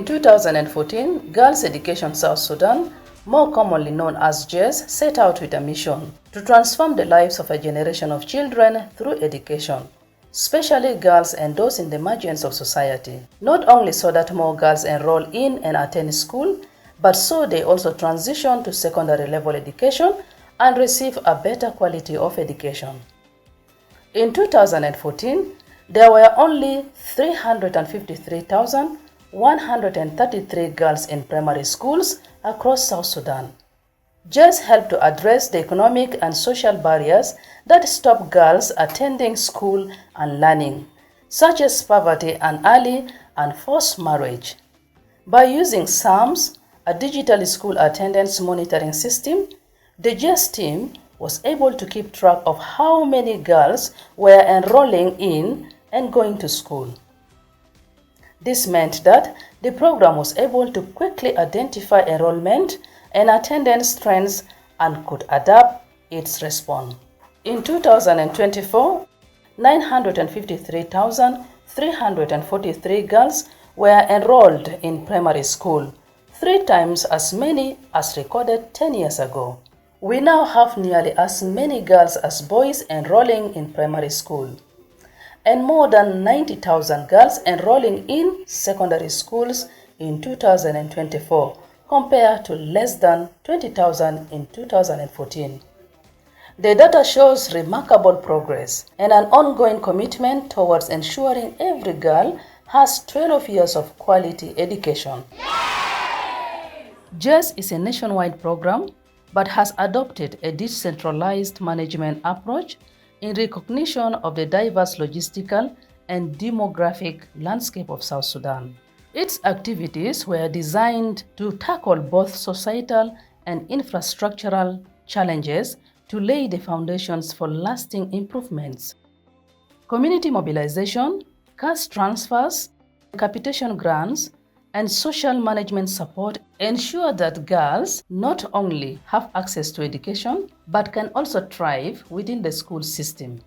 In 2014, Girls Education South Sudan, more commonly known as GESS, set out with a mission to transform the lives of a generation of children through education, especially girls and those in the margins of society, not only so that more girls enroll in and attend school, but so they also transition to secondary level education and receive a better quality of education. In 2014, there were only 353,133 girls in primary schools across South Sudan. GESS helped to address the economic and social barriers that stop girls attending school and learning, such as poverty and early and forced marriage. By using SAMS, a digital school attendance monitoring system, the GESS team was able to keep track of how many girls were enrolling in and going to school. This meant that the program was able to quickly identify enrollment and attendance trends and could adapt its response. In 2024, 953,343 girls were enrolled in primary school, 3 times as many as recorded 10 years ago. We now have nearly as many girls as boys enrolling in primary school, and more than 90,000 girls enrolling in secondary schools in 2024, compared to less than 20,000 in 2014. The data shows remarkable progress and an ongoing commitment towards ensuring every girl has 12 years of quality education. GESS is a nationwide program but has adopted a decentralized management approach in recognition of the diverse logistical and demographic landscape of South Sudan. Its activities were designed to tackle both societal and infrastructural challenges to lay the foundations for lasting improvements. Community mobilization, cash transfers, capitation grants, and social management support ensure that girls not only have access to education, but can also thrive within the school system.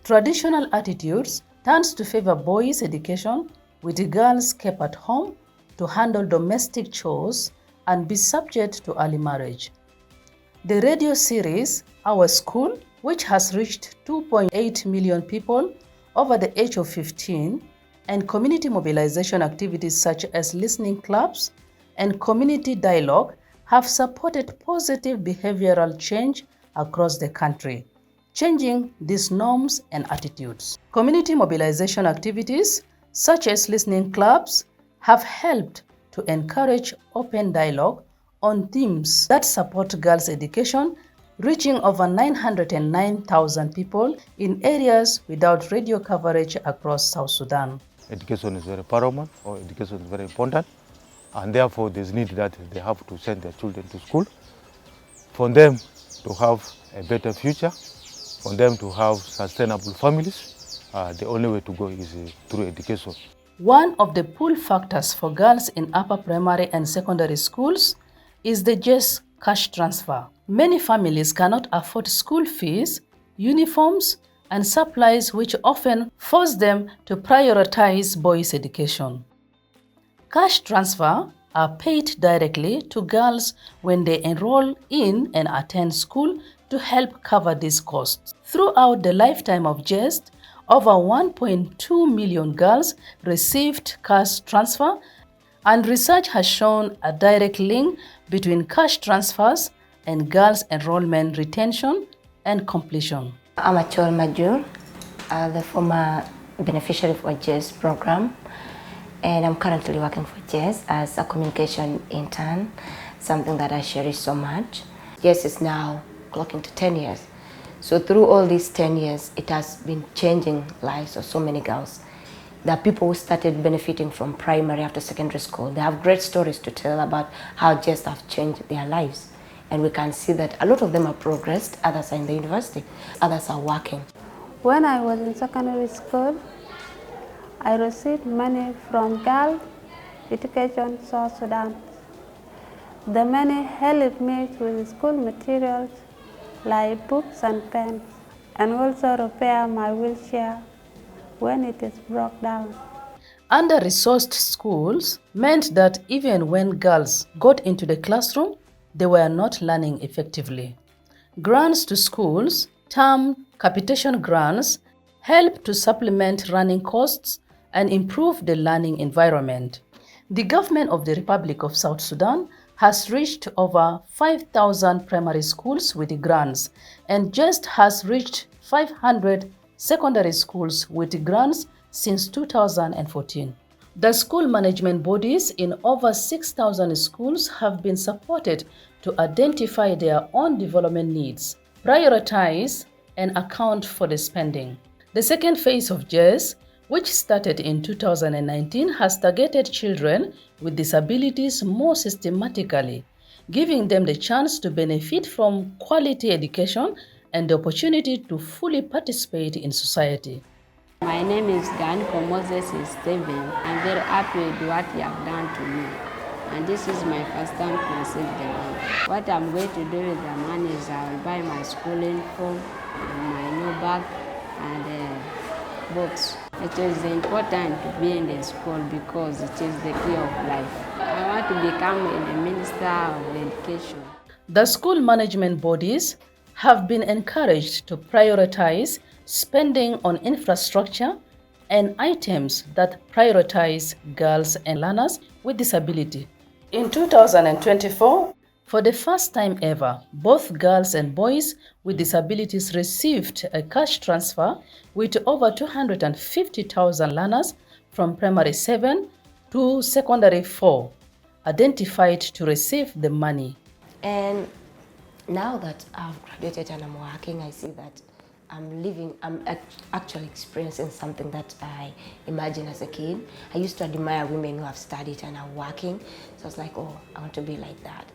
Traditional attitudes tend to favor boys' education, with the girls kept at home to handle domestic chores and be subject to early marriage. The radio series, Our School, which has reached 2.8 million people over the age of 15, and community mobilization activities such as listening clubs and community dialogue have supported positive behavioral change across the country, changing these norms and attitudes. Community mobilization activities such as listening clubs have helped to encourage open dialogue on themes that support girls' education, reaching over 909,000 people in areas without radio coverage across South Sudan. Education is very paramount, or education is very important, and therefore there's need that they have to send their children to school for them to have a better future, for them to have sustainable families. The only way to go is through education. One of the pull factors for girls in upper primary and secondary schools is the GESS cash transfer. Many families cannot afford school fees, uniforms, and supplies, which often force them to prioritize boys' education. Cash transfer are paid directly to girls when they enroll in and attend school to help cover these costs. Throughout the lifetime of GESS, over 1.2 million girls received cash transfer, and research has shown a direct link between cash transfers and girls' enrollment retention and completion. I'm Achol Majur, the former beneficiary of GESS program, and I'm currently working for GESS as a communication intern, something that I cherish so much. GESS is now clocking to 10 years. So through all these 10 years, it has been changing lives of so many girls. There are people who started benefiting from primary after secondary school. They have great stories to tell about how GESS have changed their lives. And we can see that a lot of them have progressed, others are in the university, others are working. When I was in secondary school, I received money from Girls Education South Sudan. The money helped me with school materials like books and pens, and also repair my wheelchair when it is broke down. Under-resourced schools meant that even when girls got into the classroom, they were not learning effectively. Grants to schools, termed capitation grants, help to supplement running costs and improve the learning environment. The government of the Republic of South Sudan has reached over 5,000 primary schools with grants and just has reached 500 secondary schools with grants since 2014. The school management bodies in over 6,000 schools have been supported to identify their own development needs, prioritize, and account for the spending. The second phase of GESS, which started in 2019, has targeted children with disabilities more systematically, giving them the chance to benefit from quality education and the opportunity to fully participate in society. My name is Ganiko Moses Steven. I'm very happy with what you have done to me. And this is my first time to receive the money. What I'm going to do with the money is I will buy my schooling form, my new bag, and books. It is important to be in the school because it is the key of life. I want to become a minister of education. The school management bodies have been encouraged to prioritize spending on infrastructure and items that prioritize girls and learners with disability. In 2024, for the first time ever, both girls and boys with disabilities received a cash transfer with over 250,000 learners from primary 7 to secondary 4 identified to receive the money. And now that I've graduated and I'm working, I see that I'm actually experiencing something that I imagined as a kid. I used to admire women who have studied and are working. So I was like, oh, I want to be like that.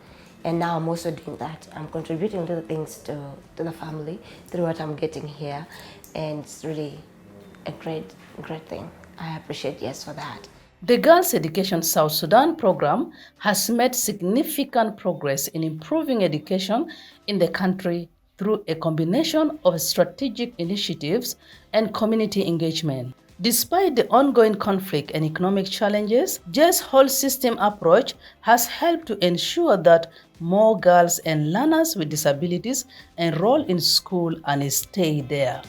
And now I'm also doing that. I'm contributing little things to the family through what I'm getting here. And it's really a great thing. I appreciate GESS for that. The Girls Education South Sudan program has made significant progress in improving education in the country through a combination of strategic initiatives and community engagement. Despite the ongoing conflict and economic challenges, GESS' whole system approach has helped to ensure that more girls and learners with disabilities enroll in school and stay there.